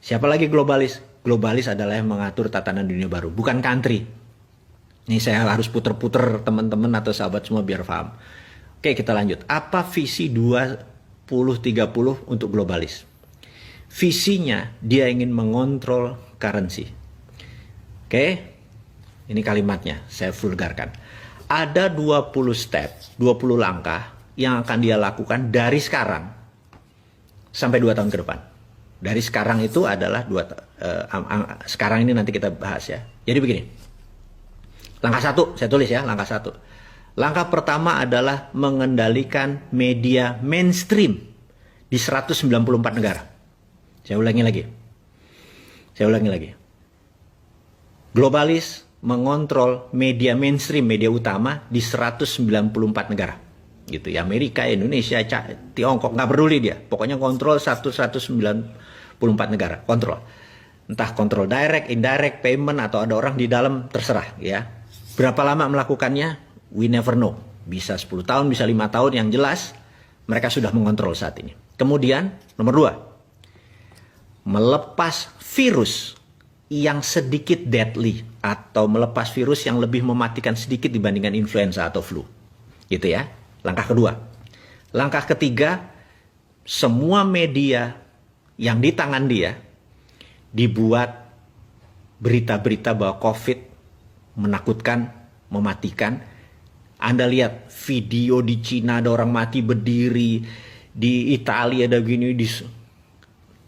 Siapa lagi globalis? Globalis adalah yang mengatur tatanan dunia baru, bukan country. Ini saya harus puter-puter teman-teman atau sahabat semua biar paham. Oke, kita lanjut. Apa visi 2030 untuk globalis? Visinya dia ingin mengontrol currency. Oke, ini kalimatnya saya vulgarkan. Ada 20 step, 20 langkah yang akan dia lakukan dari sekarang sampai 2 tahun ke depan. Dari sekarang itu adalah sekarang ini nanti kita bahas ya. Jadi begini. Langkah 1, saya tulis ya, langkah 1. Langkah pertama adalah mengendalikan media mainstream di 194 negara. Saya ulangi lagi. Globalis mengontrol media mainstream, media utama di 194 negara. Gitu ya, Amerika, Indonesia, Tiongkok, nggak peduli dia. Pokoknya kontrol 194 negara, kontrol. Entah kontrol direct, indirect, payment, atau ada orang di dalam, terserah ya. Berapa lama melakukannya? We never know. Bisa 10 tahun, bisa 5 tahun, yang jelas mereka sudah mengontrol saat ini. Kemudian, nomor 2, melepas virus yang sedikit deadly, atau melepas virus yang lebih mematikan sedikit dibandingkan influenza atau flu. Gitu ya. Langkah kedua. Langkah ketiga, semua media yang di tangan dia dibuat berita-berita bahwa COVID menakutkan, mematikan. Anda lihat video di Cina ada orang mati berdiri, di Italia ada gini,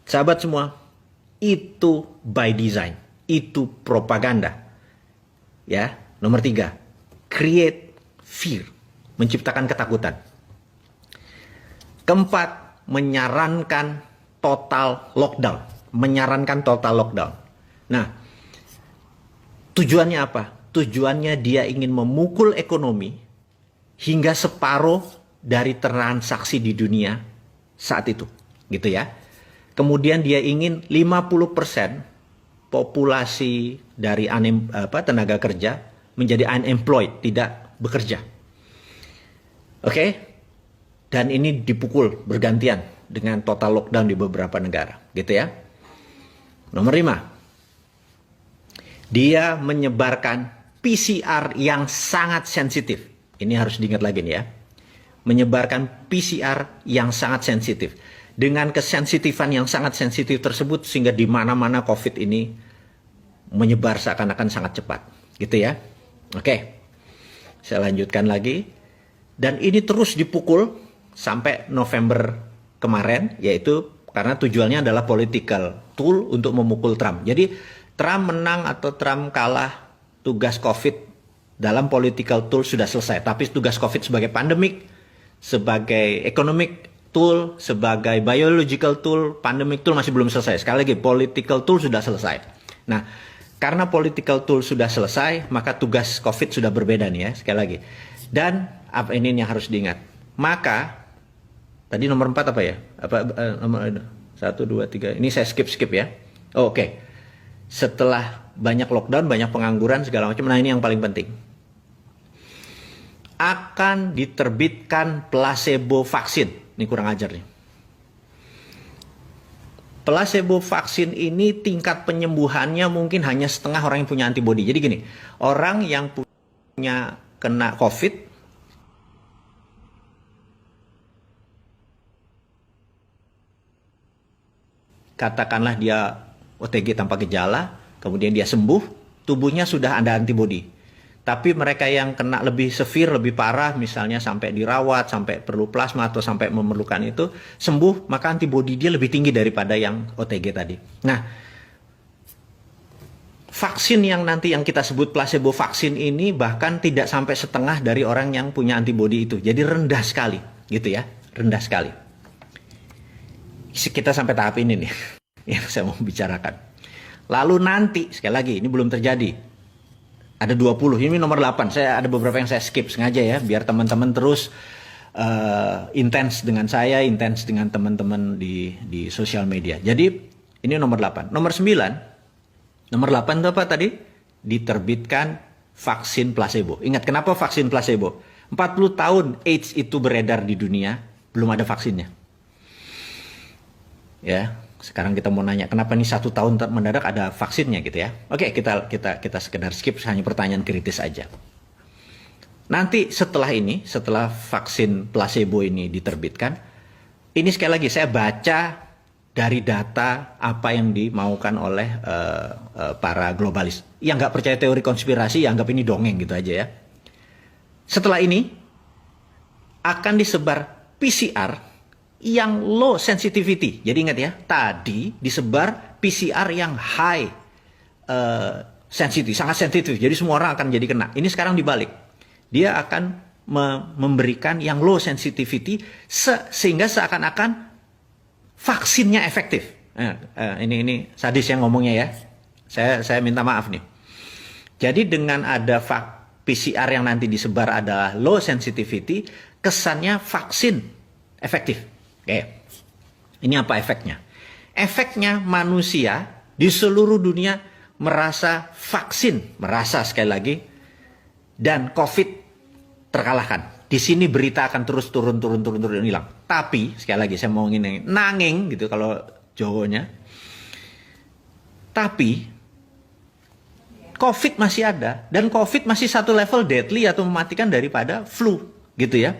sahabat semua, itu by design, itu propaganda. Ya, nomor 3, create fear, menciptakan ketakutan. Keempat, menyarankan total lockdown. Nah, tujuannya apa? Tujuannya dia ingin memukul ekonomi hingga separuh dari transaksi di dunia saat itu. Gitu ya. Kemudian dia ingin 50% populasi dari tenaga kerja menjadi unemployed, tidak bekerja. Oke? Dan ini dipukul bergantian dengan total lockdown di beberapa negara, gitu ya. Nomor 5. Dia menyebarkan PCR yang sangat sensitif. Ini harus diingat lagi nih ya. Menyebarkan PCR yang sangat sensitif. Dengan kesensitifan yang sangat sensitif tersebut sehingga di mana-mana COVID ini menyebar seakan-akan sangat cepat, gitu ya. Oke. Saya lanjutkan lagi. Dan ini terus dipukul sampai November kemarin, yaitu karena tujuannya adalah political tool untuk memukul Trump. Jadi Trump menang atau Trump kalah, tugas COVID dalam political tool sudah selesai. Tapi tugas COVID sebagai pandemic, sebagai economic tool, sebagai biological tool, pandemic tool masih belum selesai. Sekali lagi, political tool sudah selesai. Nah, karena political tool sudah selesai, maka tugas COVID sudah berbeda nih ya, sekali lagi. Dan apa ini yang harus diingat? Maka tadi nomor 4 apa ya? Nomor 1, 2, 3. Ini saya skip ya. Oke. Setelah banyak lockdown, banyak pengangguran segala macam. Nah, ini yang paling penting. Akan diterbitkan placebo vaksin. Ini kurang ajar nih. Placebo vaksin ini tingkat penyembuhannya mungkin hanya setengah orang yang punya antibodi. Jadi gini, orang yang punya kena COVID katakanlah dia OTG tanpa gejala, kemudian dia sembuh, tubuhnya sudah ada antibodi. Tapi mereka yang kena lebih severe, lebih parah, misalnya sampai dirawat, sampai perlu plasma atau sampai memerlukan itu, sembuh, maka antibodi dia lebih tinggi daripada yang OTG tadi. Nah, vaksin yang nanti yang kita sebut placebo vaksin ini bahkan tidak sampai setengah dari orang yang punya antibodi itu. Jadi rendah sekali, gitu ya, rendah sekali. Kita sampai tahap ini nih yang saya mau bicarakan. Lalu nanti, sekali lagi, ini belum terjadi. Ada 20, ini nomor 8. Saya ada beberapa yang saya skip sengaja ya, biar teman-teman terus intens dengan saya, intens dengan teman-teman di sosial media. Jadi, ini nomor 8. Nomor 9, nomor 8 itu apa tadi? Diterbitkan vaksin placebo. Ingat, kenapa vaksin placebo? 40 tahun AIDS itu beredar di dunia, belum ada vaksinnya. Ya, Sekarang kita mau nanya, kenapa nih 1 tahun mendadak ada vaksinnya gitu ya? Oke, kita sekedar skip, hanya pertanyaan kritis aja. Nanti setelah ini, setelah vaksin placebo ini diterbitkan, ini sekali lagi saya baca dari data apa yang dimaukan oleh para globalis. Yang nggak percaya teori konspirasi, ya anggap ini dongeng gitu aja ya. Setelah ini akan disebar PCR yang low sensitivity. Jadi ingat ya, tadi disebar PCR yang high sensitif, sangat sensitif. Jadi semua orang akan jadi kena. Ini sekarang dibalik. Dia akan memberikan yang low sensitivity sehingga seakan-akan vaksinnya efektif. Ini sadis yang ngomongnya ya. Saya minta maaf nih. Jadi dengan ada PCR yang nanti disebar adalah low sensitivity, kesannya vaksin efektif. Oke, ini apa efeknya? Efeknya manusia di seluruh dunia merasa vaksin, merasa sekali lagi, dan COVID terkalahkan. Di sini berita akan terus turun hilang. Tapi sekali lagi saya mau nanging gitu kalau Jawanya. Tapi COVID masih ada dan COVID masih satu level deadly atau mematikan daripada flu gitu ya.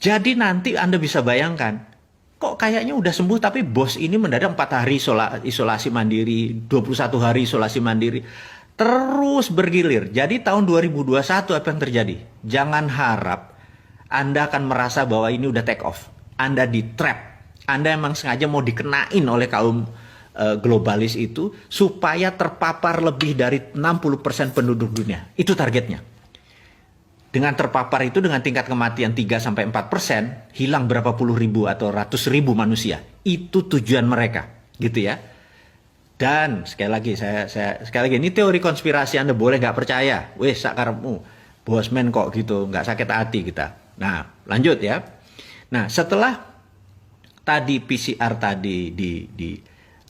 Jadi nanti Anda bisa bayangkan, kok kayaknya udah sembuh tapi bos ini mendadak 4 hari isolasi mandiri, 21 hari isolasi mandiri, terus bergilir. Jadi tahun 2021 apa yang terjadi? Jangan harap Anda akan merasa bahwa ini udah take off. Anda di trap. Anda emang sengaja mau dikenain oleh kaum globalis itu supaya terpapar lebih dari 60% penduduk dunia. Itu targetnya. Dengan terpapar itu dengan tingkat kematian 3-4%, hilang berapa puluh ribu atau ratus ribu manusia. Itu tujuan mereka, gitu ya. Dan sekali lagi ini teori konspirasi, Anda boleh nggak percaya. Weh, sakarmu, bosman kok gitu, nggak sakit hati kita. Nah, lanjut ya. Nah, setelah tadi PCR tadi di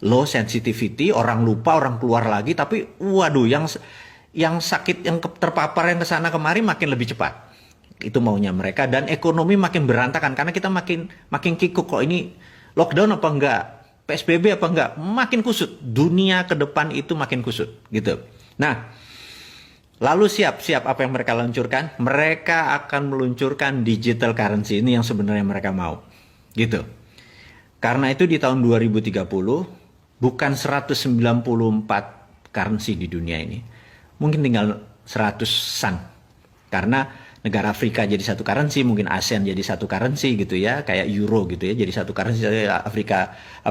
low sensitivity, orang lupa, orang keluar lagi, tapi waduh, yang sakit, yang terpapar yang kesana kemari makin lebih cepat. Itu maunya mereka, dan ekonomi makin berantakan karena kita makin kikuk kok ini lockdown apa enggak, PSBB apa enggak, makin kusut. Dunia ke depan itu makin kusut gitu. Nah, lalu siap apa yang mereka luncurkan? Mereka akan meluncurkan digital currency, ini yang sebenarnya mereka mau. Gitu. Karena itu di tahun 2030 bukan 194 currency di dunia ini. Mungkin tinggal 100-an. Karena negara Afrika jadi satu currency, mungkin ASEAN jadi satu currency gitu ya, kayak euro gitu ya, jadi satu currency.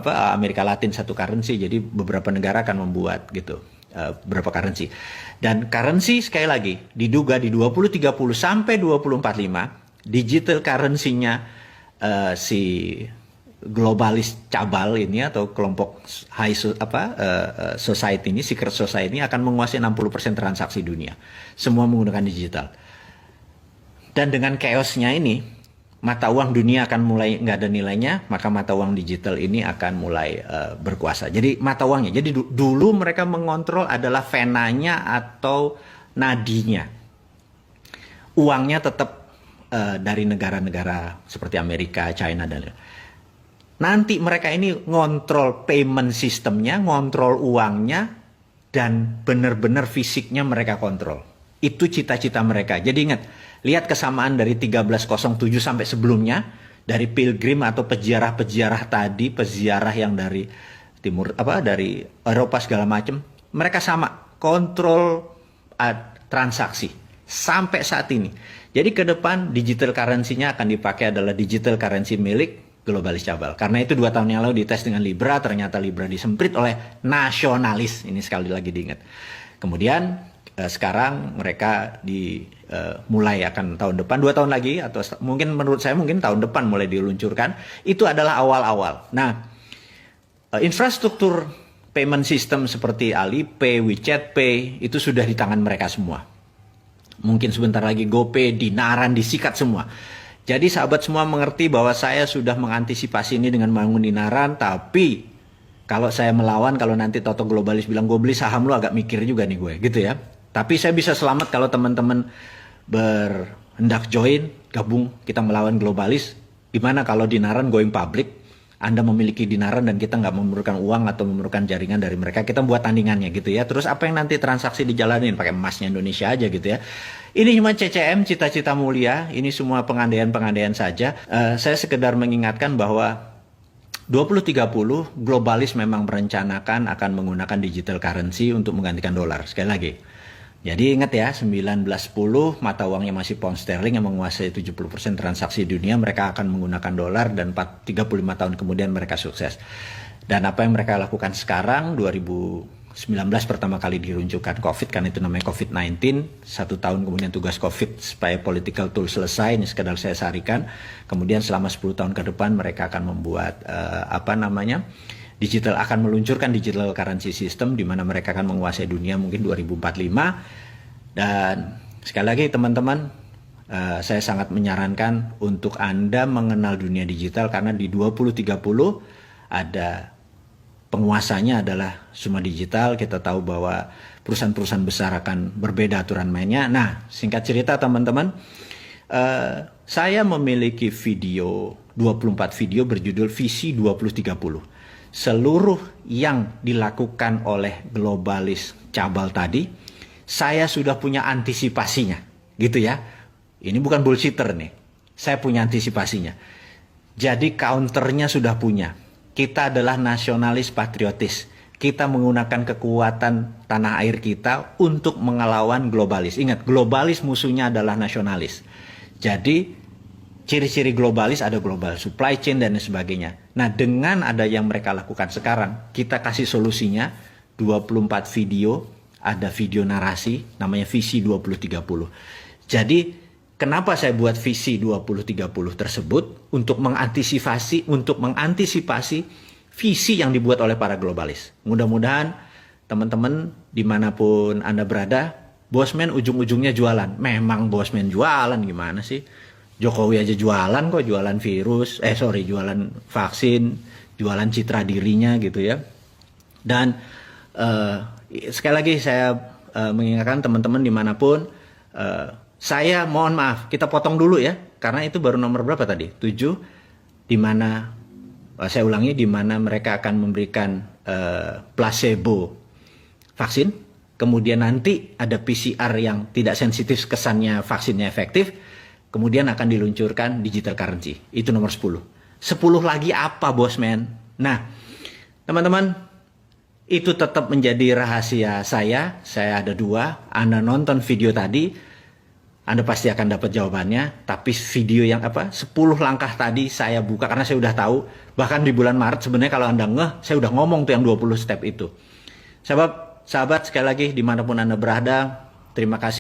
Amerika Latin satu currency, jadi beberapa negara akan membuat gitu beberapa currency. Dan currency sekali lagi diduga di 2030 sampai 2045 digital currency-nya si globalis cabal ini atau kelompok society ini, secret society ini akan menguasai 60% transaksi dunia. Semua menggunakan digital. Dan dengan chaosnya ini, mata uang dunia akan mulai nggak ada nilainya, maka mata uang digital ini akan mulai berkuasa. Jadi mata uangnya, jadi dulu mereka mengontrol adalah venanya atau nadinya. Uangnya tetap dari negara-negara seperti Amerika, China, dan lain-lain. Nanti mereka ini ngontrol payment sistemnya, ngontrol uangnya, dan benar-benar fisiknya mereka kontrol. Itu cita-cita mereka. Jadi ingat, lihat kesamaan dari 1307 sampai sebelumnya, dari pilgrim atau peziarah-peziarah tadi, peziarah yang dari timur, dari Eropa segala macam, mereka sama, kontrol transaksi sampai saat ini. Jadi ke depan digital currency-nya akan dipakai adalah digital currency milik globalis cabal. Karena itu 2 tahun yang lalu dites dengan Libra, ternyata Libra disemprit oleh nasionalis. Ini sekali lagi diingat. Kemudian sekarang mereka mulai akan tahun depan, 2 tahun lagi, atau mungkin menurut saya mungkin tahun depan mulai diluncurkan. Itu adalah awal-awal. Nah, infrastruktur payment system seperti Alipay, WeChat Pay, itu sudah di tangan mereka semua. Mungkin sebentar lagi GoPay, Dinaran disikat semua. Jadi sahabat semua mengerti bahwa saya sudah mengantisipasi ini dengan bangun Dinaran, tapi kalau saya melawan, kalau nanti Toto Globalis bilang gue beli saham lu, agak mikir juga nih gue, gitu ya. Tapi saya bisa selamat kalau teman-teman berhendak join, gabung, kita melawan Globalis. Gimana kalau Dinaran going public, Anda memiliki dinaran dan kita nggak memerlukan uang atau memerlukan jaringan dari mereka, kita buat tandingannya gitu ya. Terus apa yang nanti transaksi dijalanin pakai emasnya Indonesia aja gitu ya. Ini cuma CCM, cita-cita mulia, ini semua pengandaian-pengandaian saja. Saya sekedar mengingatkan bahwa 2030 globalis memang merencanakan akan menggunakan digital currency untuk menggantikan dolar. Sekali lagi. Jadi ingat ya, 1910 mata uangnya masih pound sterling yang menguasai 70% transaksi dunia, mereka akan menggunakan dolar dan 35 tahun kemudian mereka sukses. Dan apa yang mereka lakukan sekarang, 2019 pertama kali diluncurkan COVID, kan itu namanya COVID-19, 1 tahun kemudian tugas COVID supaya political tool selesai, ini sekedar saya sarikan. Kemudian selama 10 tahun ke depan mereka akan membuat digital, akan meluncurkan digital currency system di mana mereka akan menguasai dunia mungkin 2045. Dan sekali lagi teman-teman, saya sangat menyarankan untuk Anda mengenal dunia digital karena di 2030 ada penguasanya adalah semua digital. Kita tahu bahwa perusahaan-perusahaan besar akan berbeda aturan mainnya. Nah, singkat cerita teman-teman, saya memiliki video 24 video berjudul Visi 2030. Seluruh yang dilakukan oleh globalis cabal tadi, saya sudah punya antisipasinya, gitu ya. Ini bukan bullshitter nih, saya punya antisipasinya. Jadi counternya sudah punya. Kita adalah nasionalis patriotis. Kita menggunakan kekuatan tanah air kita untuk mengelawan globalis. Ingat, globalis musuhnya adalah nasionalis. Jadi ciri-ciri globalis ada global supply chain dan sebagainya. Nah, dengan ada yang mereka lakukan sekarang, kita kasih solusinya 24 video, ada video narasi, namanya Visi 2030. Jadi, kenapa saya buat Visi 2030 tersebut? Untuk mengantisipasi visi yang dibuat oleh para globalis. Mudah-mudahan teman-teman dimanapun Anda berada, Bosman ujung-ujungnya jualan. Memang Bosman jualan, gimana sih? Jokowi aja jualan kok, jualan jualan vaksin, jualan citra dirinya gitu ya. Dan sekali lagi saya mengingatkan teman-teman dimanapun, saya mohon maaf, kita potong dulu ya, karena itu baru nomor berapa tadi? 7, di mana saya ulangi, di mana mereka akan memberikan placebo vaksin, kemudian nanti ada PCR yang tidak sensitif, kesannya vaksinnya efektif. Kemudian akan diluncurkan digital currency. Itu nomor 10. 10 lagi apa, Bosman? Nah, teman-teman, itu tetap menjadi rahasia saya. Saya ada 2. Anda nonton video tadi, Anda pasti akan dapat jawabannya. Tapi video yang 10 langkah tadi saya buka karena saya udah tahu. Bahkan di bulan Maret sebenarnya kalau Anda saya udah ngomong tuh yang 20 step itu. Sahabat sekali lagi dimanapun Anda berada, terima kasih.